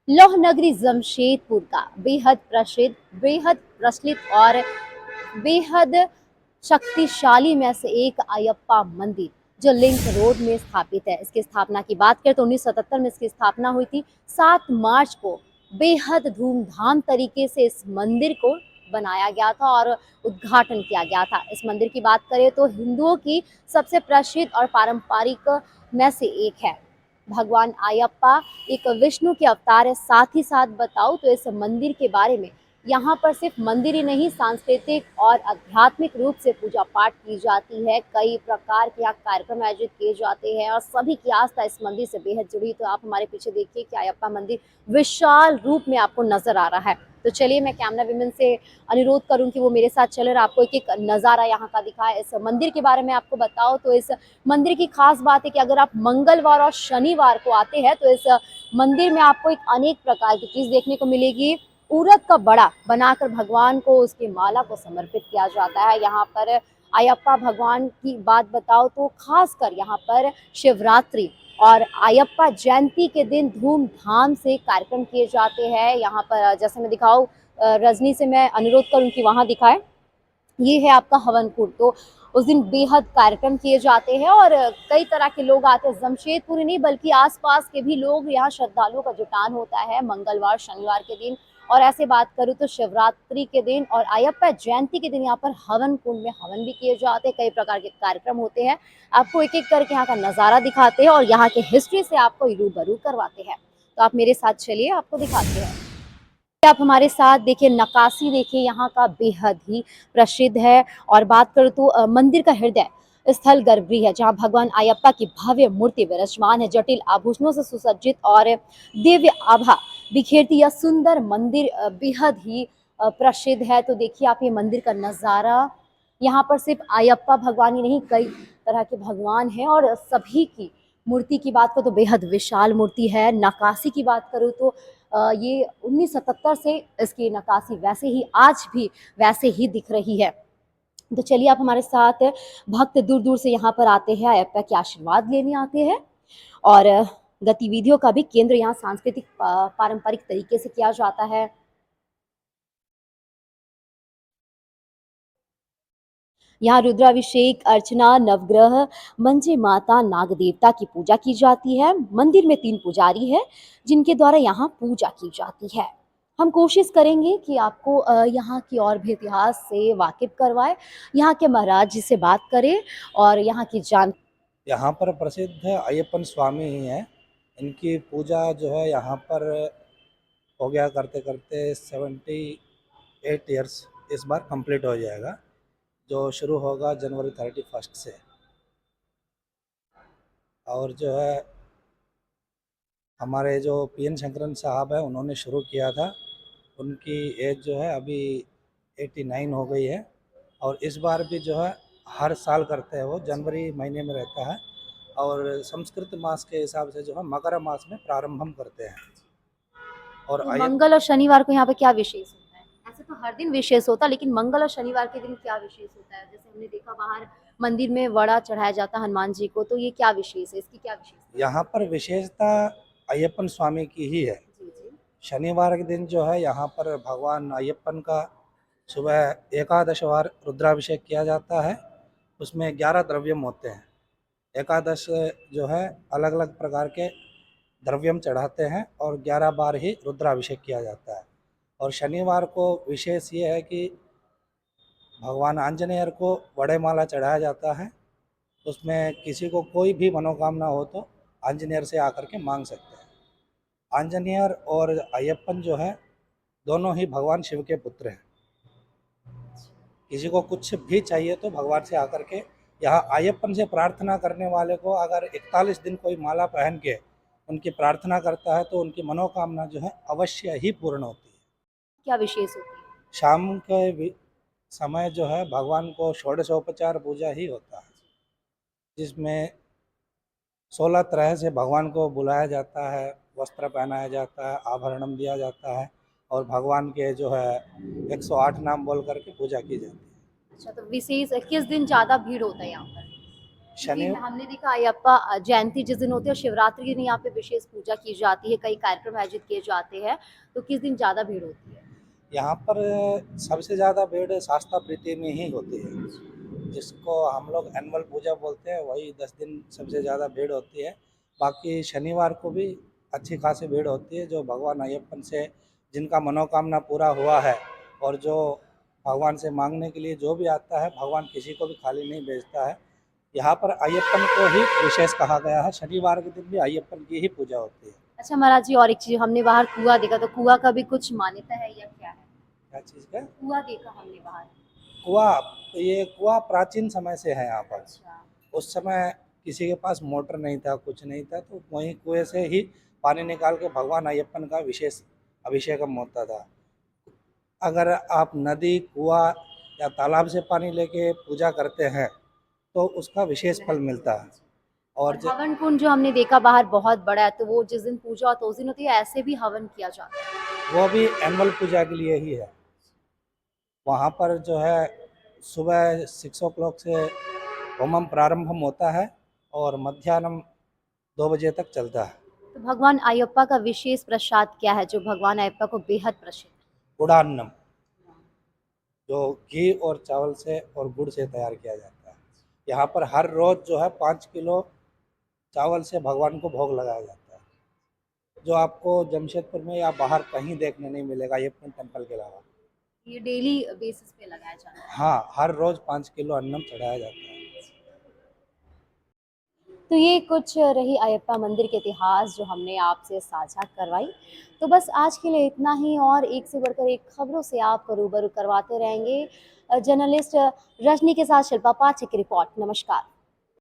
लौह नगरी जमशेदपुर का बेहद प्रचलित और बेहद शक्तिशाली में से एक अयप्पा मंदिर जो लिंक रोड में स्थापित है। इसकी स्थापना की बात करें तो 1977 में इसकी स्थापना हुई थी। 7 मार्च को बेहद धूमधाम तरीके से इस मंदिर को बनाया गया था और उद्घाटन किया गया था। इस मंदिर की बात करें तो हिंदुओं की सबसे प्रसिद्ध और पारंपरिक में से एक है। भगवान अयप्पा एक विष्णु के अवतार है। साथ ही साथ बताऊं तो इस मंदिर के बारे में, यहाँ पर सिर्फ मंदिर ही नहीं, सांस्कृतिक और आध्यात्मिक रूप से पूजा पाठ की जाती है। कई प्रकार के यहाँ कार्यक्रम आयोजित किए जाते हैं और सभी की आस्था इस मंदिर से बेहद जुड़ी। तो आप हमारे पीछे देखिए कि अयप्पा मंदिर विशाल रूप में आपको नजर आ रहा है। तो चलिए मैं कैमरा विमेन से अनुरोध करूं कि वो मेरे साथ चले और आपको एक एक नज़ारा यहाँ का दिखाए। इस मंदिर के बारे में आपको बताओ तो इस मंदिर की खास बात है कि अगर आप मंगलवार और शनिवार को आते हैं तो इस मंदिर में आपको एक अनेक प्रकार की चीज देखने को मिलेगी। उड़द का बड़ा बनाकर भगवान को उसकी माला को समर्पित किया जाता है। यहाँ पर अयप्पा भगवान की बात बताओ तो खासकर यहाँ पर शिवरात्रि और अयप्पा जयंती के दिन धूमधाम से कार्यक्रम किए जाते हैं। यहाँ पर जैसे मैं दिखाऊं, रजनी से मैं अनुरोध करूं कि वहां दिखाए। ये है आपका हवन कुंड। तो उस दिन बेहद कार्यक्रम किए जाते हैं और कई तरह के लोग आते हैं। जमशेदपुर ही नहीं बल्कि आसपास के भी लोग, यहाँ श्रद्धालुओं का जुटान होता है मंगलवार शनिवार के दिन। और ऐसे बात करूँ तो शिवरात्रि के दिन और अयप्पा जयंती के दिन यहाँ पर हवन कुंड में हवन भी किए जाते हैं। कई प्रकार के कार्यक्रम होते हैं। आपको एक एक करके यहाँ का नज़ारा दिखाते हैं और यहाँ के हिस्ट्री से आपको रूबरू करवाते हैं। तो आप मेरे साथ चलिए, आपको दिखाते हैं। आप हमारे साथ देखिए, नक्काशी देखिए यहाँ का बेहद ही प्रसिद्ध है। और बात करूँ तो मंदिर का हृदय स्थल गर्भगृह है, जहाँ भगवान अयप्पा की भव्य मूर्ति विराजमान है। जटिल आभूषणों से सुसज्जित और दिव्य आभा बिखेरती यह सुंदर मंदिर बेहद ही प्रसिद्ध है। तो देखिए आप ये मंदिर का नज़ारा। यहाँ पर सिर्फ अयप्पा भगवान ही नहीं, कई तरह के भगवान हैं और सभी की मूर्ति की बात करूँ तो बेहद विशाल मूर्ति है। नक्काशी की बात करूँ तो ये 1977 से इसकी नक्काशी वैसे ही आज भी वैसे ही दिख रही है। तो चलिए आप हमारे साथ, भक्त दूर दूर से यहाँ पर आते हैं, अयप्पा के आशीर्वाद लेने आते हैं। और गतिविधियों का भी केंद्र यहाँ सांस्कृतिक पारंपरिक तरीके से किया जाता है। यहाँ रुद्राभिषेक, अर्चना, नवग्रह, मंजे माता, नाग देवता की पूजा की जाती है। मंदिर में 3 पुजारी हैं जिनके द्वारा यहाँ पूजा की जाती है। हम कोशिश करेंगे कि आपको यहाँ की और भी इतिहास से वाकिफ करवाएं। यहाँ के महाराज जी से बात करें और यहाँ की जान। यहाँ पर प्रसिद्ध अय्यप्पन स्वामी ही हैं। इनकी पूजा जो है यहाँ पर हो गया करते करते 78 ईयर्स इस बार कंप्लीट हो जाएगा, जो शुरू होगा जनवरी 31 से। और जो है हमारे जो पी एन शंकरन साहब हैं उन्होंने शुरू किया था। उनकी एज जो है अभी 89 हो गई है। और इस बार भी जो है हर साल करते हैं, वो जनवरी महीने में रहता है। और संस्कृत मास के हिसाब से जो है मकर मास में प्रारंभ हम करते हैं। और तो मंगल और शनिवार को यहाँ पे क्या विशेष होता है? ऐसे तो हर दिन विशेष होता है, लेकिन मंगल और शनिवार के दिन क्या विशेष होता है? जैसे हमने देखा बाहर मंदिर में वड़ा चढ़ाया जाता है हनुमान जी को, तो ये क्या विशेष है? इसकी क्या विशेषता है? यहाँ पर विशेषता अय्यप्पन स्वामी की ही है। जी जी। शनिवार के दिन जो है यहाँ पर भगवान अय्यप्पन का सुबह एकादश बार रुद्राभिषेक किया जाता है। उसमें 11 द्रव्यम होते हैं। एकादश जो है अलग अलग प्रकार के द्रव्यम चढ़ाते हैं और 11 बार ही रुद्राभिषेक किया जाता है। और शनिवार को विशेष ये है कि भगवान आंजनेयर को वड़े माला चढ़ाया जाता है। उसमें किसी को कोई भी मनोकामना हो तो आंजनेयर से आकर के मांग सकते हैं। आंजनेयर और अय्यप्पन जो है दोनों ही भगवान शिव के पुत्र हैं। किसी को कुछ भी चाहिए तो भगवान से आकर के यहाँ अय्यप्पन से प्रार्थना करने वाले को अगर 41 दिन कोई माला पहन के उनकी प्रार्थना करता है तो उनकी मनोकामना जो है अवश्य ही पूर्ण होती है। क्या विशेष होती है? शाम के समय जो है भगवान को षोडशोपचार पूजा ही होता है, जिसमें 16 तरह से भगवान को बुलाया जाता है, वस्त्र पहनाया जाता है, आभरणम दिया जाता है और भगवान के जो है 108 नाम बोल करके पूजा की जाती है। अच्छा, तो विशेष किस दिन ज्यादा भीड़ होता है यहाँ पर? शनि लेकिन हमने देखा अयप्पा जयंती जिस दिन होती है और शिवरात्रि के दिन यहाँ पे विशेष पूजा की जाती है, कई कार्यक्रम आयोजित किए जाते हैं, तो किस दिन ज़्यादा भीड़ होती है? यहाँ पर सबसे ज़्यादा भीड़ शास्ता प्रीति में ही होती है, जिसको हम लोग एनुअल पूजा बोलते हैं। वही 10 दिन सबसे ज़्यादा भीड़ होती है। बाकी शनिवार को भी अच्छी खासी भीड़ होती है, जो भगवान अयप्पन से जिनका मनोकामना पूरा हुआ है और जो भगवान से मांगने के लिए जो भी आता है, भगवान किसी को भी खाली नहीं भेजता है। यहाँ पर अयप्पन को ही विशेष कहा गया है। शनिवार के दिन भी अयप्पन की ही पूजा होती है। अच्छा महाराज जी, और एक चीज़ हमने बाहर कुआँ देखा, तो कुआँ का भी कुछ मान्यता है या क्या है? क्या चीज़ का? कुआँ देखा हमने बाहर। कुआँ, ये कुआँ प्राचीन समय से है यहाँ पर। अच्छा। उस समय किसी के पास मोटर नहीं था, कुछ नहीं था, तो वहीं कुएँ से ही पानी निकाल के भगवान अयप्पन का विशेष अभिषेकम होता था। अगर आप नदी, कुआँ या तालाब से पानी लेके पूजा करते हैं, तो उसका विशेष फल मिलता है। और और हवन कुंड जो हमने देखा बाहर बहुत बड़ा है, तो वो जिस दिन पूजा होता है उस दिन होती है, ऐसे भी हवन किया जाता है? वो भी एनुअल पूजा के लिए ही है। वहाँ पर जो है सुबह 6 o'clock से होमम प्रारंभम होता है और मध्याह्न 2 बजे तक चलता है। तो भगवान अयप्पा का विशेष प्रसाद क्या है, जो भगवान अयप्पा को बेहद प्रसिद्ध है? गुड़ान्नम, जो घी और चावल से और गुड़ से तैयार किया जाता है। यहाँ पर हर रोज़ जो है 5 किलो चावल से भगवान को भोग लगाया जाता है, जो आपको जमशेदपुर में या बाहर कहीं देखने नहीं मिलेगा, ये अपने टेम्पल के अलावा। ये डेली बेसिस पे लगाया जाता है? हाँ, हर रोज़ 5 किलो अन्नम चढ़ाया जाता है। तो ये कुछ रही अयप्पा मंदिर के इतिहास जो हमने आपसे साझा करवाई। तो बस आज के लिए इतना ही, और एक से बढ़कर एक खबरों से आपको रूबरू करवाते रहेंगे जर्नलिस्ट रजनी के साथ शिल्पा पाठक की रिपोर्ट। नमस्कार।